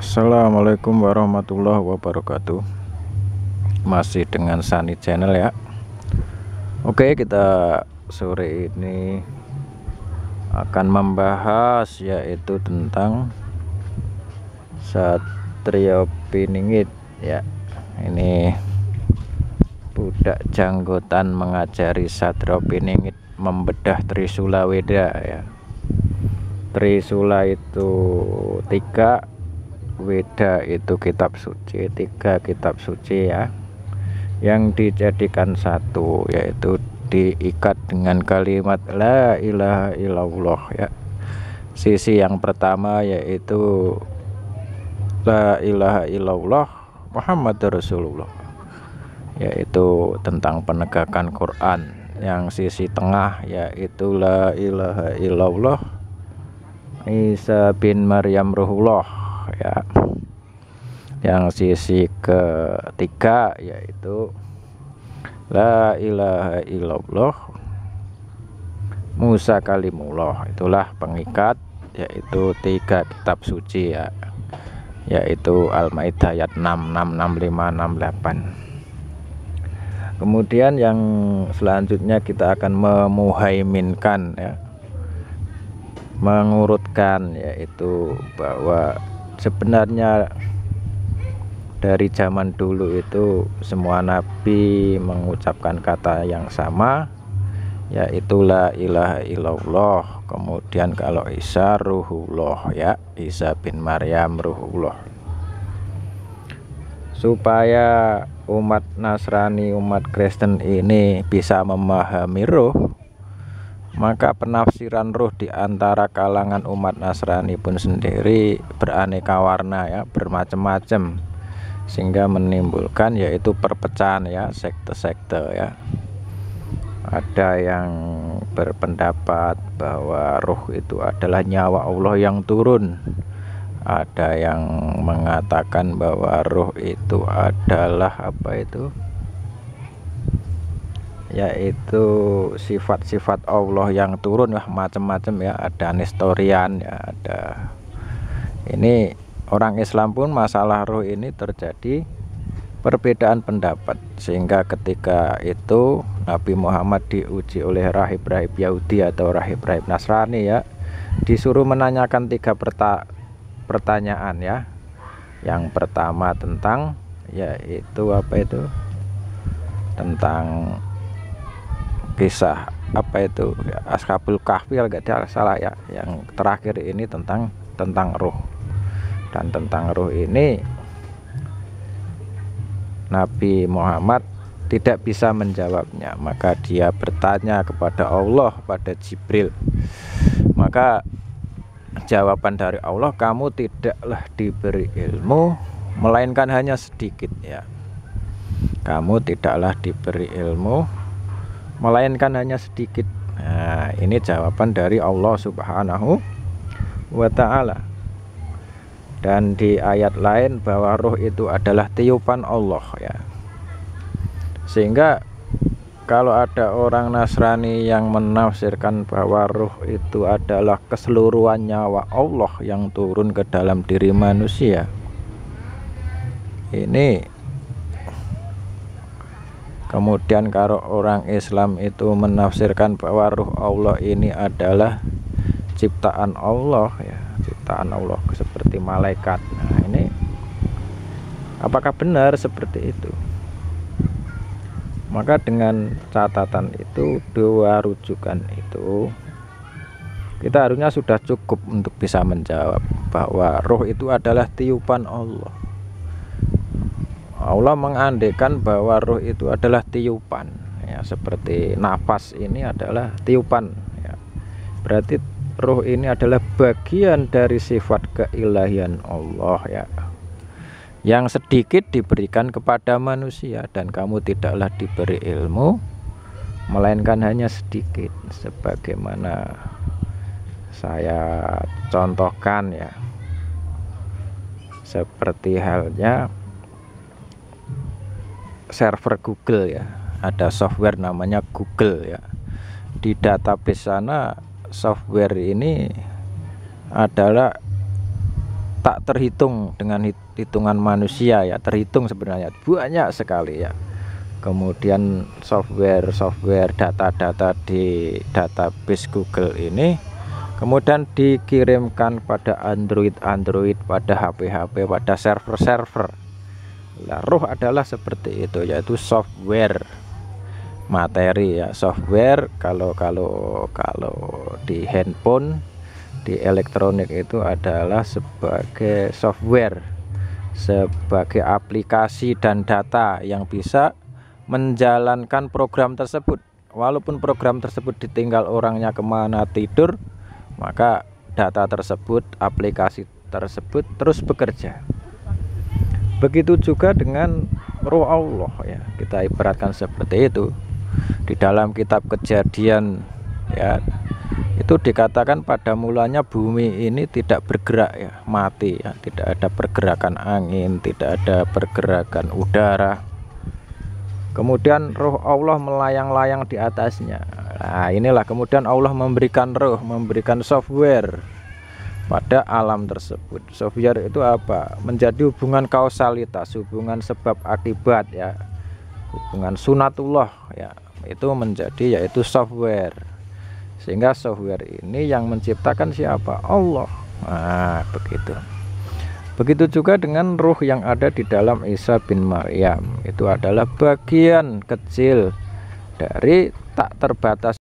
Assalamualaikum warahmatullahi wabarakatuh. Masih dengan Sani Channel ya. Oke, kita sore ini akan membahas yaitu tentang Satrio Piningit ya. Ini budak janggotan mengajari Satrio Piningit membedah Trisula Weda ya. Trisula itu 3, Weda itu kitab suci, 3 kitab suci ya, yang dijadikan satu, yaitu diikat dengan kalimat la ilaha illallah ya. Sisi yang pertama yaitu la ilaha illallah Muhammadur Rasulullah, yaitu tentang penegakan Quran. Yang sisi tengah yaitu la ilaha illallah Isa bin Maryam Ruhullah ya. Yang sisi ketiga yaitu la ilaha illallah Musa kalimullah. Itulah pengikat yaitu 3 kitab suci ya, yaitu Al-Maidah ayat 6, 6, 6, 5, 6, 8. Kemudian yang selanjutnya kita akan memuhaiminkan ya, mengurutkan, yaitu bahwa sebenarnya dari zaman dulu itu semua nabi mengucapkan kata yang sama, yaitu la ilaha illallah. Kemudian kalau Isa ruhullah ya, Isa bin Maryam ruhullah. Supaya umat Nasrani, umat Kristen ini bisa memahami ruh, maka penafsiran ruh di antara kalangan umat Nasrani pun sendiri beraneka warna ya, bermacam-macam, sehingga menimbulkan yaitu perpecahan ya, sekte-sekte ya. Ada yang berpendapat bahwa ruh itu adalah nyawa Allah yang turun. Ada yang mengatakan bahwa ruh itu adalah yaitu sifat-sifat Allah yang turun ya, macam-macam ya. Ada Nestorian ya, ada ini. Orang Islam pun masalah ruh ini terjadi perbedaan pendapat, sehingga ketika itu Nabi Muhammad diuji oleh rahib-rahib Yahudi atau rahib-rahib Nasrani ya, disuruh menanyakan 3 pertanyaan ya. Yang pertama tentang yaitu tentang kisah ya, Ashabul Kahfi kalau nggak salah ya. Yang terakhir ini tentang ruh. Dan tentang ruh ini Nabi Muhammad tidak bisa menjawabnya, maka dia bertanya kepada Allah, pada Jibril. Maka jawaban dari Allah, kamu tidaklah diberi ilmu melainkan hanya sedikit ya. Kamu tidaklah diberi ilmu melainkan hanya sedikit. Nah, ini jawaban dari Allah Subhanahu wa ta'ala. Dan di ayat lain bahwa ruh itu adalah tiupan Allah ya. Sehingga kalau ada orang Nasrani yang menafsirkan bahwa ruh itu adalah keseluruhan nyawa Allah yang turun ke dalam diri manusia, ini kemudian kalau orang Islam itu menafsirkan bahwa ruh Allah ini adalah ciptaan Allah ya, ciptaan Allah seperti malaikat. Nah, ini apakah benar seperti itu? Maka dengan catatan itu, 2 rujukan itu, kita harusnya sudah cukup untuk bisa menjawab bahwa ruh itu adalah tiupan Allah. Allah mengandaikan bahwa ruh itu adalah tiupan ya, seperti nafas ini adalah tiupan ya. Berarti ruh ini adalah bagian dari sifat keilahian Allah ya, yang sedikit diberikan kepada manusia. Dan kamu tidaklah diberi ilmu melainkan hanya sedikit, sebagaimana saya contohkan ya, seperti halnya server Google ya. Ada software namanya Google ya. Di database sana software ini adalah tak terhitung dengan hitungan manusia ya, terhitung sebenarnya banyak sekali ya. Kemudian software data-data di database Google ini kemudian dikirimkan pada Android, pada HP, pada server. Nah, roh adalah seperti itu, yaitu software materi ya. Software kalau di handphone, di elektronik itu adalah sebagai software, sebagai aplikasi dan data yang bisa menjalankan program tersebut. Walaupun program tersebut ditinggal orangnya kemana tidur, maka data tersebut, aplikasi tersebut terus bekerja. Begitu juga dengan roh Allah ya, kita ibaratkan seperti itu. Di dalam kitab Kejadian ya, itu dikatakan pada mulanya bumi ini tidak bergerak ya, mati ya, tidak ada pergerakan angin, tidak ada pergerakan udara. Kemudian roh Allah melayang-layang di atasnya. Nah, inilah kemudian Allah memberikan roh, memberikan software pada alam tersebut. Software itu apa? Menjadi hubungan kausalitas, hubungan sebab akibat ya, hubungan sunatullah ya, itu menjadi yaitu software. Sehingga software ini yang menciptakan siapa? Allah. Nah, begitu. Begitu juga dengan ruh yang ada di dalam Isa bin Maryam. Itu adalah bagian kecil dari tak terbatas